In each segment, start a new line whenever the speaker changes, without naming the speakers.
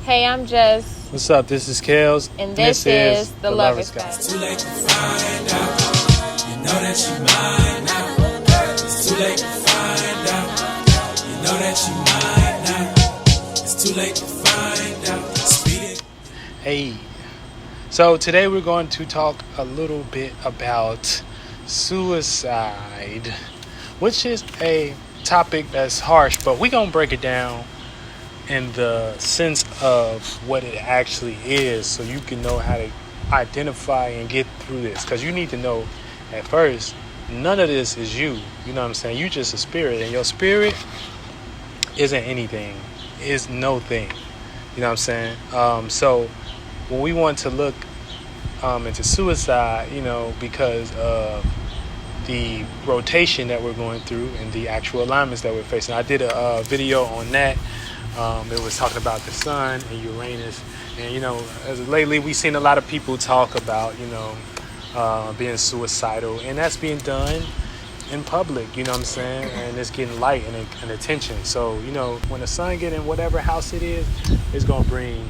Hey, I'm Jess.
What's up? This is Kels.
And this is The Lover's Guide.
It's too late to find out. You know that you mine now. It's too late to find out. You know that you mine now. It's too late to find out. Speed it.
Hey. So today we're going to talk a little bit about suicide, which is a topic that's harsh, but we're going to break it down in the sense of what it actually is so you can know how to identify and get through this. Because you need to know at first, none of this is you. You know what I'm saying? You're just a spirit, and your spirit isn't anything, is no thing. You know what I'm saying? So when we want to look into suicide, because of the rotation that we're going through and the actual alignments that we're facing. I did a video on that. It was talking about the sun and Uranus. And, as lately we've seen a lot of people talk about, being suicidal. And that's being done in public, you know what I'm saying? And it's getting light and attention. So, when the sun get in whatever house it is, it's going to bring,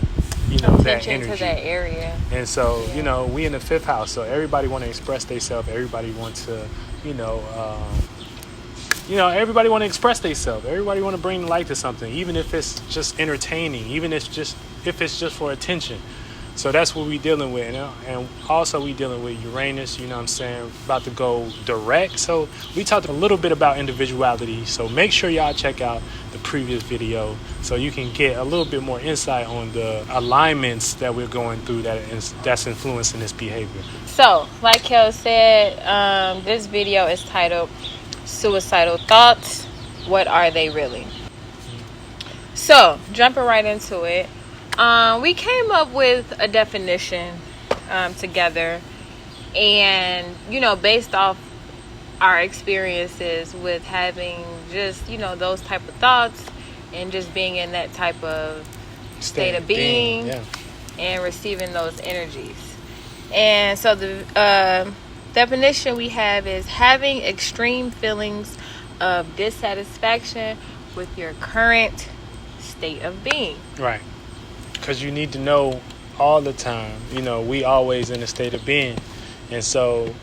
that energy
to that area.
And so, we in the fifth house. So everybody want to express themselves. Everybody want to, everybody want to express themselves. Everybody want to bring light to something, even if it's just entertaining, even if it's just for attention. So that's what we dealing with. And also we dealing with Uranus, about to go direct. So we talked a little bit about individuality. So make sure y'all check out the previous video so you can get a little bit more insight on the alignments that we're going through that's influencing this behavior.
So, like Kel said, this video is titled Suicidal Thoughts. What are they really? So, jumping right into it, we came up with a definition together, and based off our experiences with having just those type of thoughts and just being in that type of state of being, and receiving those energies. And so the definition we have is having extreme feelings of dissatisfaction with your current state of being.
Right. Because you need to know all the time, we always in a state of being. And so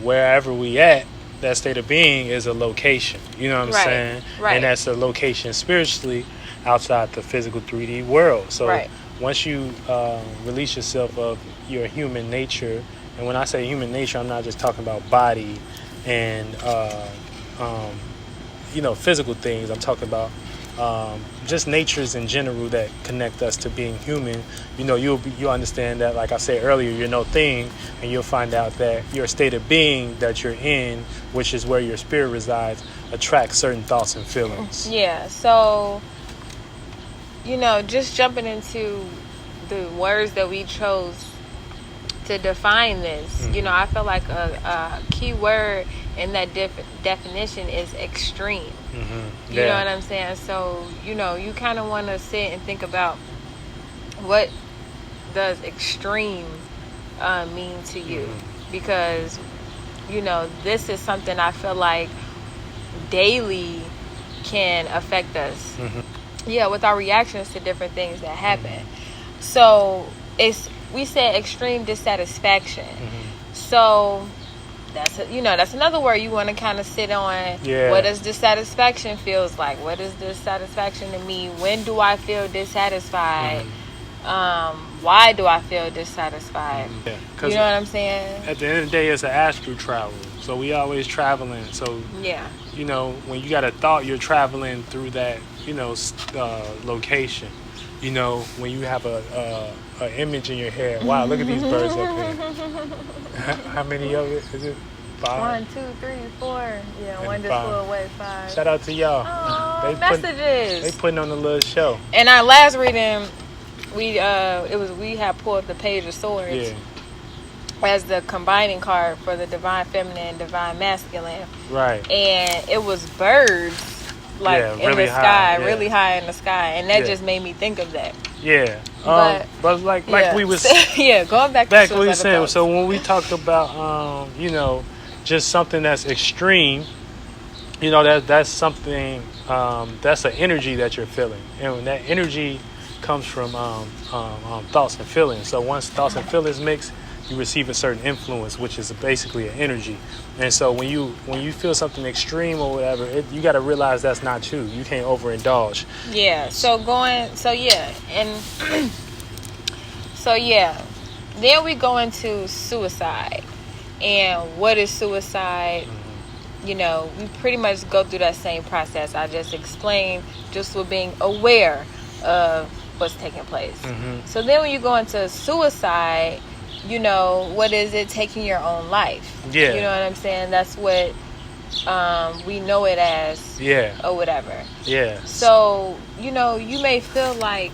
wherever we at, that state of being is a location. You know what I'm saying?
Right.
And that's a location spiritually outside the physical 3D world. So once you release yourself of your human nature, and when I say human nature, I'm not just talking about body and physical things. I'm talking about just natures in general that connect us to being human. You'll understand that, like I said earlier, you're no thing, and you'll find out that your state of being that you're in, which is where your spirit resides, attracts certain thoughts and feelings.
Yeah. So, just jumping into the words that we chose to define this, I feel like a key word in that definition is extreme.
Mm-hmm.
You know what I'm saying? So, you kind of want to sit and think about what does extreme mean to you. Because, this is something I feel like daily can affect us. With our reactions to different things that happen. So, we said extreme dissatisfaction. So that's another word you want to kind of sit on. What does dissatisfaction feels like? What is dissatisfaction to me? When do I feel dissatisfied? Why do I feel dissatisfied? You know what I'm saying?
At the end of the day, it's an astral travel. So we always traveling. So when you got a thought, you're traveling through that location. When you have a image in your head. Wow, look at these birds up here. How many of it is it? 5?
1, 2, 3, 4. Yeah, and one just flew away. 5.
Shout out to y'all.
Oh, messages.
They putting on a little show.
In our last reading, we had pulled the Page of Swords as the combining card for the divine feminine and divine masculine.
Right.
And it was birds. In the sky, really high in the sky, and that just made me think of that.
Yeah, but like we was
going back to what we were saying.
So when we talked about just something that's extreme, that's something that's an energy that you're feeling, and when that energy comes from thoughts and feelings. So once thoughts and feelings mix, you receive a certain influence, which is basically an energy. And so when you feel something extreme or whatever, you got to realize that's not you. You can't overindulge.
Yeah. So yeah, and so yeah, then we go into suicide. And what is suicide? You know, we pretty much go through that same process I just explained, just with being aware of what's taking place. So then when you go into suicide, you know, what is it? Taking your own life.
Yeah.
You know what I'm saying? That's what we know it as.
Yeah.
Or whatever.
Yeah.
So, you know, you may feel like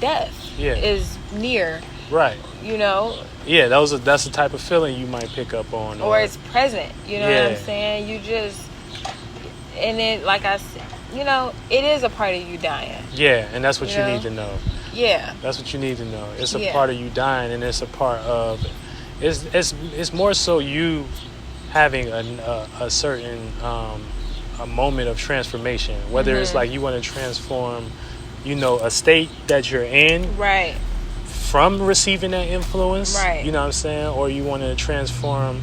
death is near.
Right.
You know?
Yeah, that's the type of feeling you might pick up on.
Or it's present. You know what I'm saying? You just... And it, like I said, you know, it is a part of you dying.
Yeah, and that's what you need to know.
Yeah.
That's what you need to know. It's a part of you dying, and it's a part of... It's more so you having a certain a moment of transformation. Whether it's like you want to transform, you know, a state that you're in.
Right.
From receiving that influence.
Right.
You know what I'm saying? Or you want to transform...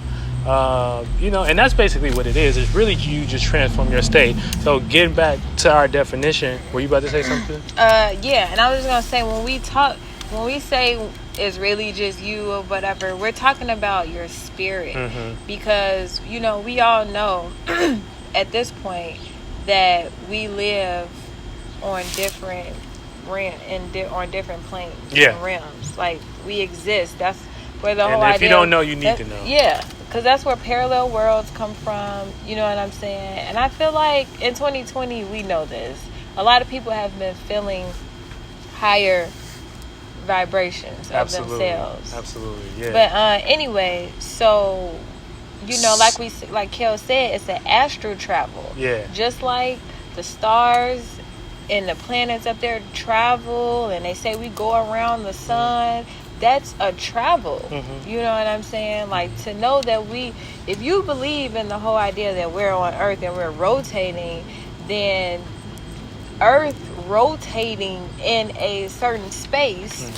you know, and that's basically what it is. It's really you just transform your state. So getting back to our definition, were you about to say something?
Yeah, and I was just gonna say when we say it's really just you or whatever, we're talking about your spirit, because you know we all know at this point that we live on different on different planes, and realms. Like we exist. That's where the whole idea.
If you don't know, you need to know.
Yeah. Because that's where parallel worlds come from. You know what I'm saying? And I feel like in 2020, we know this. A lot of people have been feeling higher vibrations of themselves.
Absolutely, yeah.
But anyway, so, you know, like Kel said, it's an astral travel.
Yeah.
Just like the stars and the planets up there travel, and they say we go around the sun. That's a travel. You know what I'm saying? Like, to know that if you believe in the whole idea that we're on Earth and we're rotating, then Earth rotating in a certain space,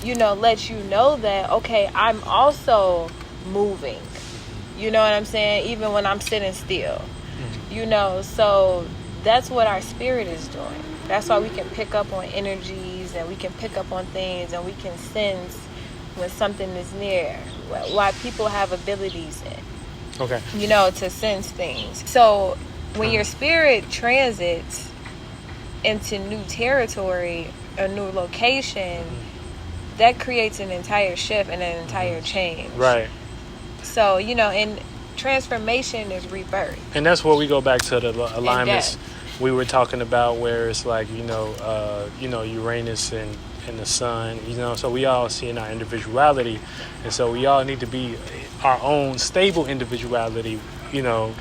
you know, lets you know that, okay, I'm also moving. You know what I'm saying? Even when I'm sitting still. You know, so that's what our spirit is doing. That's why we can pick up on energies, and we can pick up on things, and we can sense when something is near. Why people have abilities you know, to sense things. So when your spirit transits into new territory, a new location, that creates an entire shift and an entire change.
Right.
So, you know, and transformation is rebirth.
And that's where we go back to the alignments we were talking about, where it's like, you know, Uranus and the sun, you know, so we all see in our individuality, and so we all need to be our own stable individuality, you know,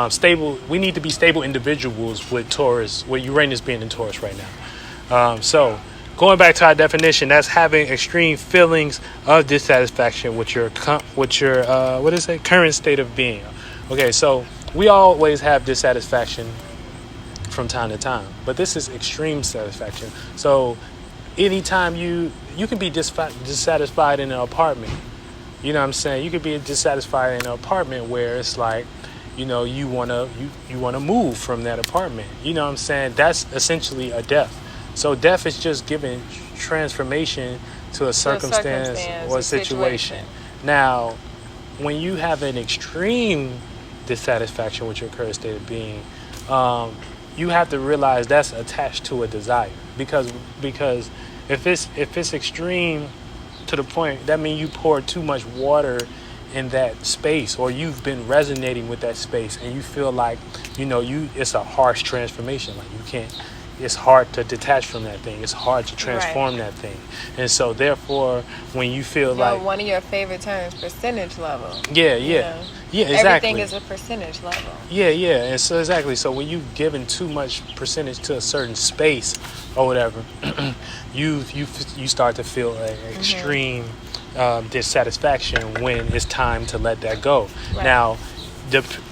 stable. We need to be stable individuals with Taurus, with Uranus being in Taurus right now. So going back to our definition, that's having extreme feelings of dissatisfaction with your current state of being. Okay, so we always have dissatisfaction from time to time, but this is extreme satisfaction. So anytime you can be dissatisfied in an apartment, you know what I'm saying? You could be dissatisfied in an apartment where it's like, you know, you wanna move from that apartment. You know what I'm saying? That's essentially a death. So death is just giving transformation to a circumstance or a situation. Now, when you have an extreme dissatisfaction with your current state of being, you have to realize that's attached to a desire, because if it's extreme to the point, that means you pour too much water in that space, or you've been resonating with that space, and you feel like, you know, it's a harsh transformation. Like you can't. It's hard to detach from that thing. It's hard to transform that thing. And so therefore, when you feel like...
one of your favorite terms, percentage level.
Yeah, exactly.
Everything is a percentage level.
Yeah. And so exactly. So when you've given too much percentage to a certain space or whatever, you start to feel an extreme dissatisfaction when it's time to let that go. Right. Now,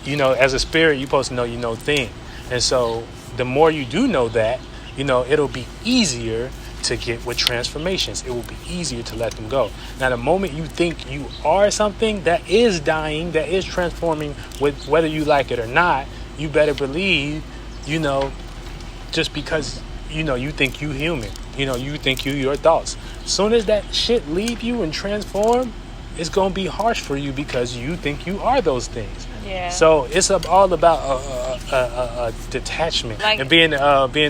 you know, as a spirit, you're supposed to know you know things. And so the more you do know that, you know, it'll be easier to get with transformations. It will be easier to let them go. Now, the moment you think you are something that is dying, that is transforming, with whether you like it or not, you better believe, just because, you think you human, you think your thoughts. As soon as that shit leave you and transform, it's going to be harsh for you because you think you are those things.
Yeah.
So it's all about a detachment,
like,
and being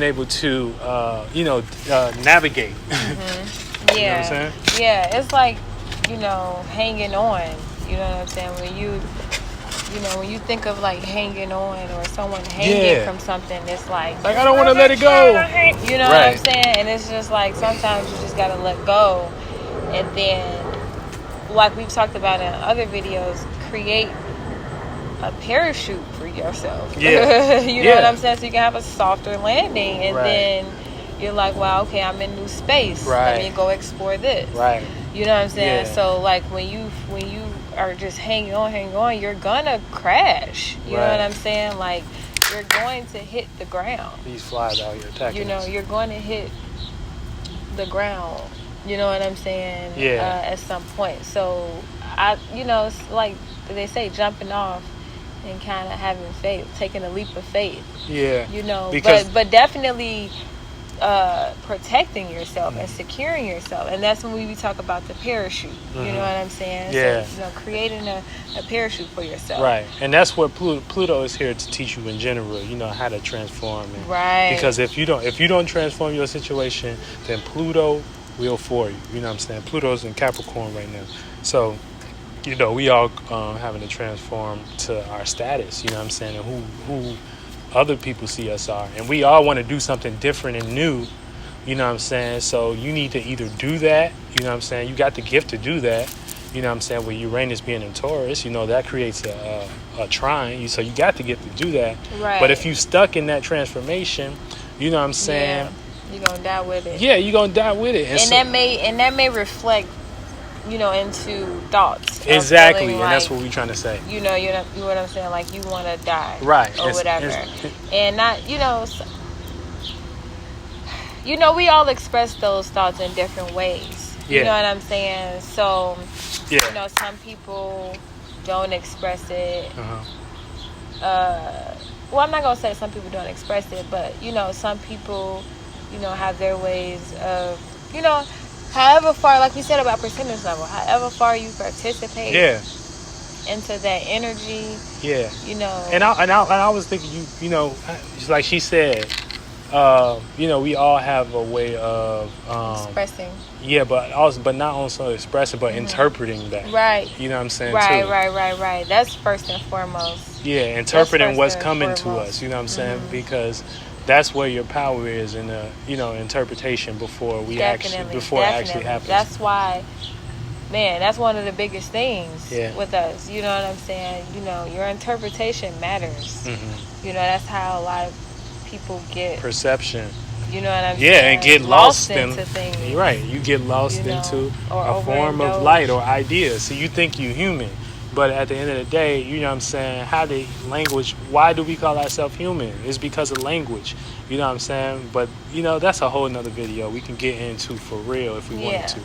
able to navigate.
Mm-hmm. Yeah.
You know what I'm saying?
Yeah, it's like, hanging on. You know what I'm saying? When you think of like hanging on or someone hanging from something, it's like
I don't want to let it go.
You know what I'm saying? And it's just like sometimes you just gotta let go, and then, like we've talked about in other videos, create a parachute for yourself.
Yeah.
You know what I'm saying? So you can have a softer landing, and then you're like, wow, okay, I'm in new space. Let me go explore this.
Right.
You know what I'm saying?
Yeah.
So like when you are just hanging on, you're gonna crash. You know what I'm saying? Like, you're going to hit the ground.
These flies out here attacking us.
You're going to hit the ground. You know what I'm saying?
Yeah.
At some point. So it's like they say, jumping off and kind of having faith, taking a leap of faith.
Yeah.
Because but definitely protecting yourself and securing yourself, and that's when we talk about the parachute. You know what I'm saying?
Yeah.
So, creating a parachute for yourself.
Right, and that's what Pluto is here to teach you in general. How to transform.
Right.
Because if you don't transform your situation, then Pluto will for you. You know what I'm saying? Pluto's in Capricorn right now, so we all having to transform to our status. You know what I'm saying? And who other people see us are, and we all want to do something different and new. You know what I'm saying? So you need to either do that. You know what I'm saying? You got the gift to do that. You know what I'm saying? With Uranus being in Taurus, that creates a trine. So you got the gift to do that.
Right.
But if you stuck in that transformation, you know what I'm saying?
Yeah, you're gonna die with it.
Yeah, you're gonna die with it.
And that may reflect, into thoughts.
Exactly, and that's what we're trying to say.
You know what I'm saying? Like, you want to die,
right,
or whatever, and not, we all express those thoughts in different ways. You know what I'm saying? So, some people don't express it. Well, I'm not gonna say some people don't express it, but some people, have their ways of, however far, like we said about percentage level, however far you participate into that energy, And I was thinking, just like she said, we all have a way of expressing.
Yeah, but not also expressing, but interpreting that.
Right.
You know what I'm saying?
Right,
too.
Right. That's first and foremost.
Yeah, interpreting what's coming to us. You know what I'm saying? Because that's where your power is in the interpretation before it actually happens. That's
why, man, that's one of the biggest things with us. You know what I'm saying? Your interpretation matters. That's how a lot of people get
perception.
You know what I'm saying?
Yeah, and get lost
into things.
You're right. You get lost into a form of light or ideas. So you think you're human. But at the end of the day, you know what I'm saying, why do we call ourselves human? It's because of language. You know what I'm saying? But, that's a whole nother video we can get into for real if we wanted to.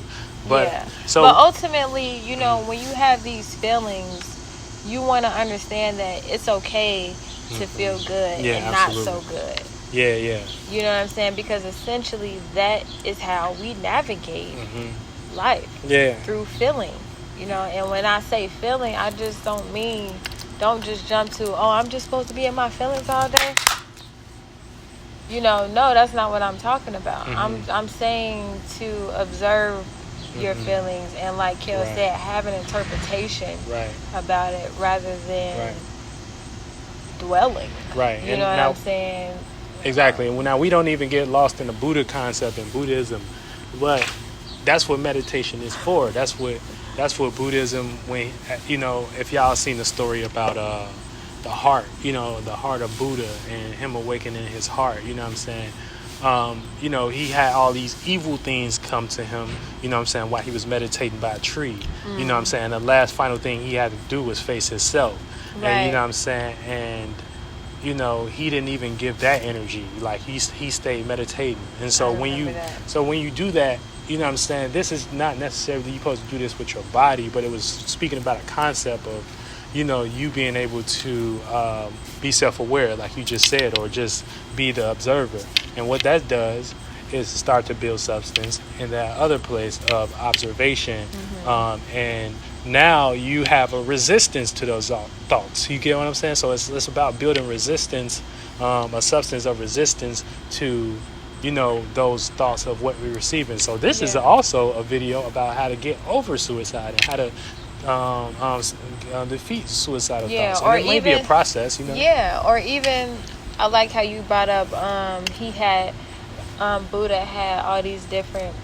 But
ultimately, when you have these feelings, you want to understand that it's okay to feel good and absolutely. Not so good.
Yeah.
You know what I'm saying? Because essentially that is how we navigate life. Yeah. Through feeling. And when I say feeling, I just don't just jump to, I'm just supposed to be in my feelings all day. No, that's not what I'm talking about. I'm saying to observe your feelings and, like Kel said, have an interpretation about it rather than dwelling.
Right.
You know what I'm saying?
Exactly. And now we don't even get lost in the Buddha concept in Buddhism, but that's what meditation is for. That's what Buddhism, when if y'all seen the story about the heart, the heart of Buddha and him awakening his heart, you know what I'm saying? He had all these evil things come to him, while he was meditating by a tree. You know what I'm saying? The last final thing he had to do was face himself. Right. And you know what I'm saying? And you know, he didn't even give that energy. Like he stayed meditating. And so when you do that, you know what I'm saying, this is not necessarily you're supposed to do this with your body, but it was speaking about a concept of, you know, you being able to be self-aware, like you just said, or just be the observer. And what that does is start to build substance in that other place of observation. And now you have a resistance to those thoughts. You get what I'm saying? So it's about building resistance, a substance of resistance to, you know, those thoughts of what we're receiving. So this is also a video about how to get over suicide and how to defeat suicidal thoughts. And
or
it may be a process, you know.
Yeah, or even I like how you brought up Buddha had all these different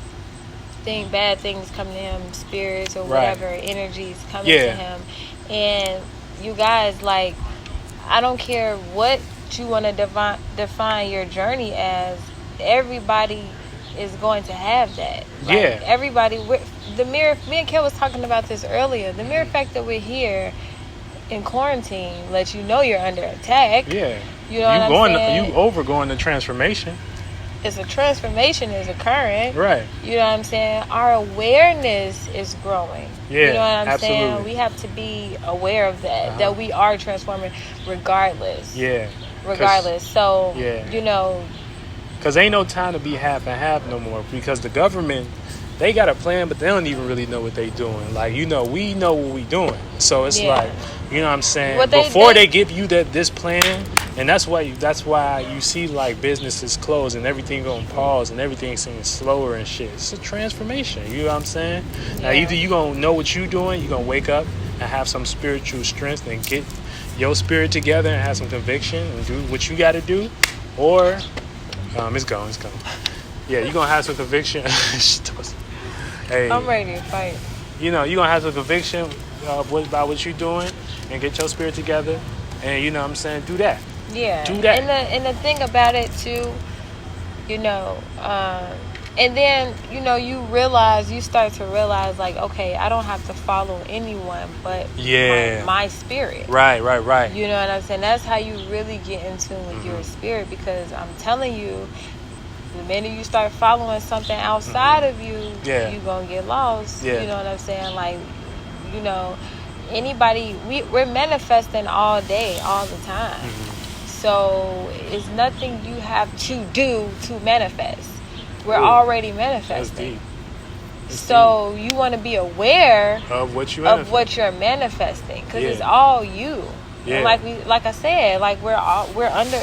bad things coming to him, spirits or whatever, energies coming to him. And you guys, like, I don't care what you want to define your journey as, everybody is going to have that. Like, everybody, me and Kel was talking about this earlier. The mere fact that we're here in quarantine lets you know you're under attack.
Yeah.
You know what I'm saying?
You overgoing the transformation.
It's a transformation is occurring.
Right.
You know what I'm saying? Our awareness is growing.
Yeah,
you know what I'm saying?
absolutely.
We have to be aware of that, that we are transforming regardless.
Yeah.
Regardless. So, you know.
Because ain't no time to be half and half no more, because the government, they got a plan, but they don't even really know what they doing. Like, you know, we know what we doing. So it's like, you know what I'm saying? Before they give you this plan, and that's why you see like businesses close and everything on pause and everything seems slower and shit. It's a transformation. You know what I'm saying? Now either you gonna know what you doing, you gonna wake up and have some spiritual strength and get your spirit together and have some conviction and do what you got to do, or it's gone. Yeah, you gonna have some conviction. Hey,
I'm ready to fight.
You know, you gonna have some conviction about what you're doing and get your spirit together, and you know what I'm saying, do that.
Yeah.
Do that.
And the thing about it too, you know, and then, you know, you start to realize like, okay, I don't have to follow anyone but my spirit.
Right.
You know what I'm saying? That's how you really get in tune with your spirit, because I'm telling you, the minute you start following something outside of you, you're going to get lost.
Yeah.
You know what I'm saying? Like, you know, we're manifesting all day, all the time. So it's nothing you have to do to manifest. We're already manifesting.
That's deep.
So you want to be aware
of what you're
manifesting, because it's all you.
Yeah.
And like I said, like we're under.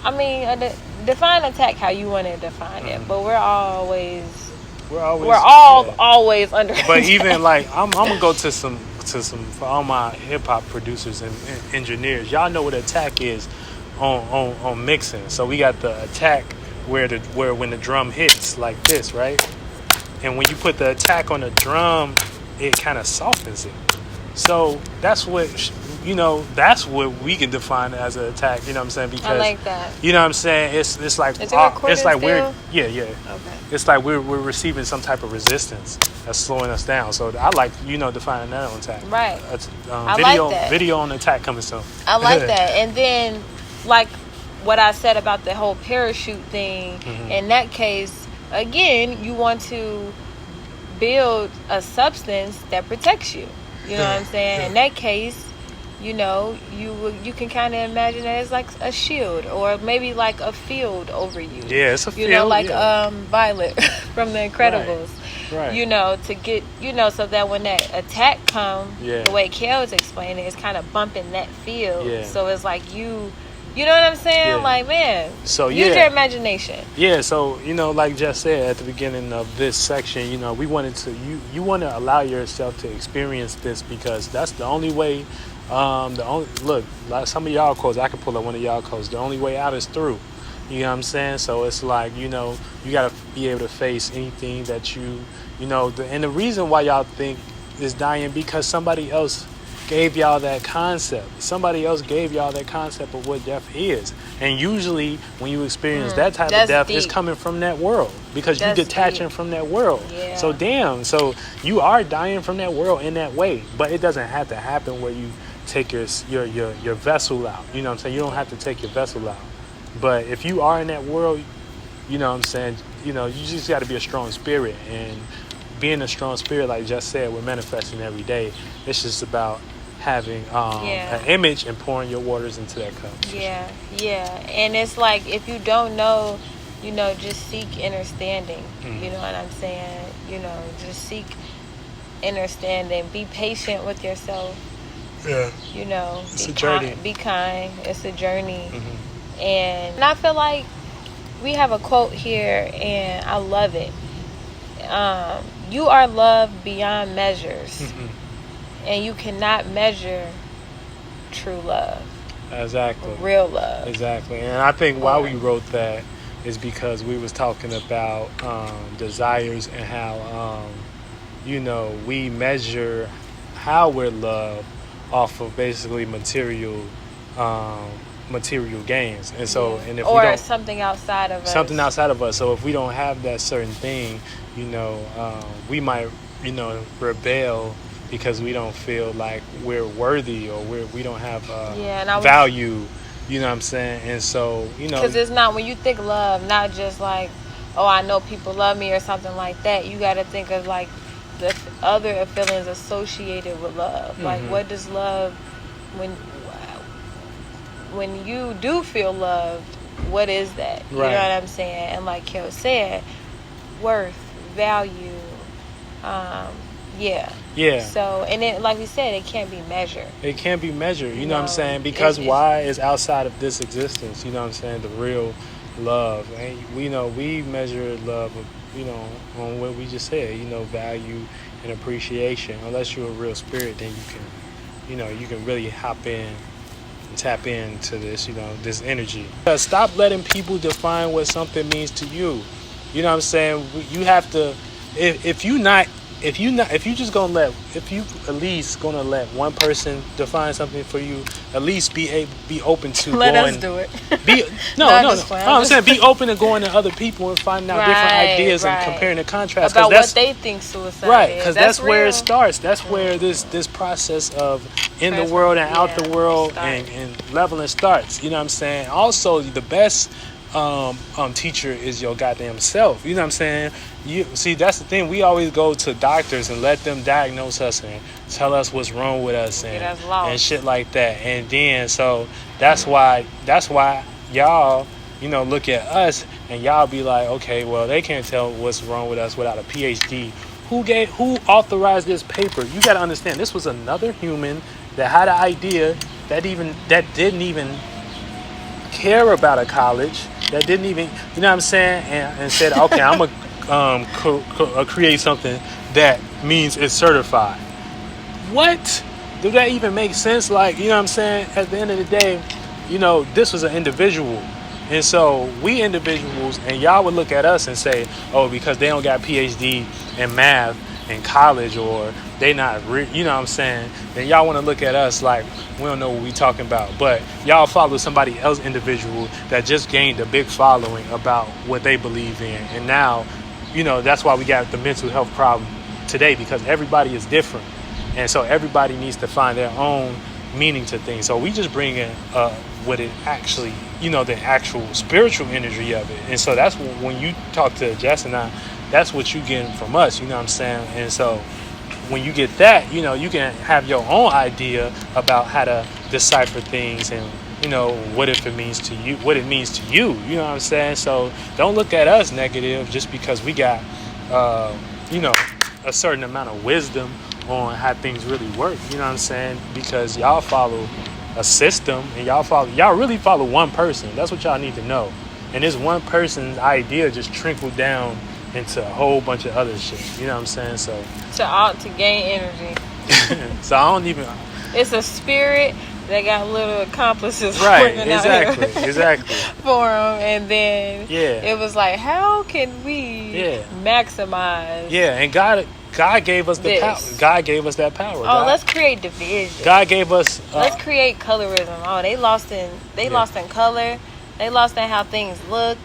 I mean, define attack how you want to define it, but we're always always under.
But
attack.
even like I'm gonna go to some for all my hip hop producers and engineers. Y'all know what attack is on mixing. So we got the attack where when the drum hits like this, right? And when you put the attack on the drum, it kind of softens it. So that's what we can define as an attack. You know what I'm saying? Because
I like that.
You know what I'm saying? It's like
it's like
we're
okay.
It's like we're receiving some type of resistance that's slowing us down. So I like defining that on attack.
Right.
I
like that.
Video on attack coming soon.
I like that. And then like what I said about the whole parachute thing, in that case, again, you want to build a substance that protects you. You know what I'm saying? In that case, you know, you can kind of imagine it as like a shield, or maybe like a field over you.
Yeah, it's a field.
You know, like Violet from The Incredibles.
Right.
You know, to get, you know, so that when that attack comes, the way Kel's explaining it, it's kind of bumping that field.
Yeah.
So it's like you know what I'm saying?
Yeah.
Like, man,
so
use your imagination.
Yeah, so, you know, like Jess said at the beginning of this section, you know, we wanted to, you want to allow yourself to experience this, because that's the only way, look, like some of y'all quotes, I can pull up one of y'all quotes, the only way out is through. You know what I'm saying? So it's like, you know, you got to be able to face anything that you know, and the reason why y'all think is dying, because somebody else gave y'all that concept. Somebody else gave y'all that concept of what death is. And usually when you experience that type of death, it's coming from that world, because you're detaching from that world.
Yeah.
So so you are dying from that world in that way, but it doesn't have to happen where you take your vessel out. You know what I'm saying? You don't have to take your vessel out. But if you are in that world, you know what I'm saying, you just got to be a strong spirit. And being a strong spirit, like Jess said, we're manifesting every day. It's just about having an image and pouring your waters into that cup.
Yeah. And it's like, if you don't know, just seek understanding. You know what I'm saying? Just seek understanding. Be patient with yourself.
Yeah. It's a journey.
Be kind. It's a journey. And I feel like we have a quote here, and I love it. You are loved beyond measures, and you cannot measure true love.
Exactly.
Real love.
Exactly. And I think why we wrote that is because we was talking about desires and how we measure how we're loved off of basically material gains. And so and if we don't,
something outside of us. So if we don't have that certain thing, we might rebel because we don't feel like we're worthy, or we don't have value. You know what I'm saying? And so, because it's not, when you think love, not just like, oh, I know people love me or something like that. You got to think of like the other feelings associated with love. Like, what does love, when you do feel loved, what is that? You know what I'm saying? And like Kel said, worth, value, So, and then, like we said, it can't be measured.
It can't be measured. You know what I'm saying? Because why is outside of this existence? You know what I'm saying? The real love. And we measure love, on what we just said. Value and appreciation. Unless you're a real spirit, then you can really hop in and tap into this, this energy. Stop letting people define what something means to you. You know what I'm saying? You have to, if you at least gonna let one person define something for you, at least be open to
let us do it.
I'm saying be open to going to other people and finding out different ideas and comparing the contrast
about what they think suicide is.
Because that's where it starts. That's where this process of in the world and out the world and leveling starts. You know what I'm saying? Also, the best teacher is your goddamn self. You know what I'm saying? You see, that's the thing. We always go to doctors and let them diagnose us and tell us what's wrong with us and shit like that. And then so that's why y'all look at us and y'all be like, okay, well, they can't tell what's wrong with us without a PhD. Who authorized this paper? You got to understand, this was another human that had an idea that didn't even care about a college, that didn't even, you know what I'm saying, and said, okay, I'm gonna create something that means it's certified. What? Do that even make sense? Like, you know what I'm saying? At the end of the day, this was an individual. And so we individuals, and y'all would look at us and say, oh, because they don't got PhD in math in college, or they not, you know what I'm saying? Then y'all want to look at us like we don't know what we talking about. But y'all follow somebody else individual that just gained a big following about what they believe in. And now, that's why we got the mental health problem today, because everybody is different. And so everybody needs to find their own meaning to things. So we just bring in what it actually, the actual spiritual energy of it. And so that's when you talk to Jess and I, that's what you getting from us, you know what I'm saying? And so when you get that, you can have your own idea about how to decipher things and, what it means to you, you know what I'm saying? So don't look at us negative just because we got, a certain amount of wisdom on how things really work, you know what I'm saying? Because y'all follow a system and y'all really follow one person. That's what y'all need to know. And this one person's idea just trickled down into a whole bunch of other shit. You know what I'm saying? So
to gain energy.
So I don't even.
It's a spirit that got little accomplices.
Right. Exactly.
For them, and then it was like, how can we maximize?
Yeah, and God gave us the power. God gave us that power.
Let's create division.
God gave us.
Let's create colorism. Oh, they lost in color. They lost in how things look.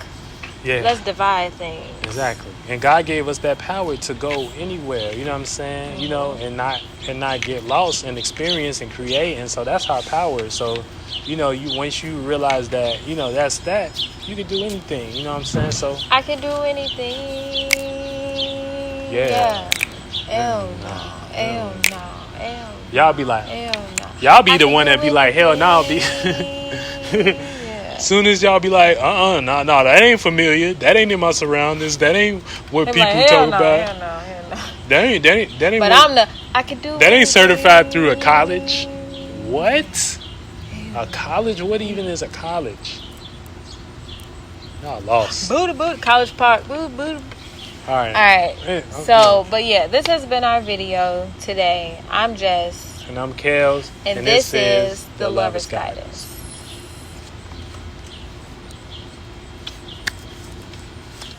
Yeah.
Let's divide things.
Exactly. And God gave us that power to go anywhere, you know what I'm saying? You know, and not get lost and experience and create. And so that's our power. So, you know, once you realize that, you know, that's that, you can do anything, you know what I'm saying? So
I can do anything.
Yeah.
Hell no. Hell no. Hell no.
y'all be like,
Hell no.
y'all be
I
the
can
one
do
that be like, hell no, be
Yeah.
soon as y'all be like, no, that ain't familiar. That ain't in my surroundings. That ain't what
They be
people
like,
talk
hell no,
about.
hell no, hell no.
That ain't
But
what,
I can do
that ain't certified through a
anything.
college. What? A college? What even is a college? Y'all lost.
Booty, College Park, boo.
All right.
Alright, so, but yeah, this has been our video today. I'm Jess.
And I'm Kels.
And this is The Lover's Guidance.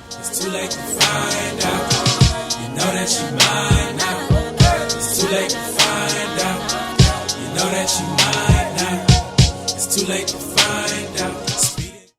It's too late to find out. You know that you mine now. It's too late to find out. You know that you mine now. It's too late to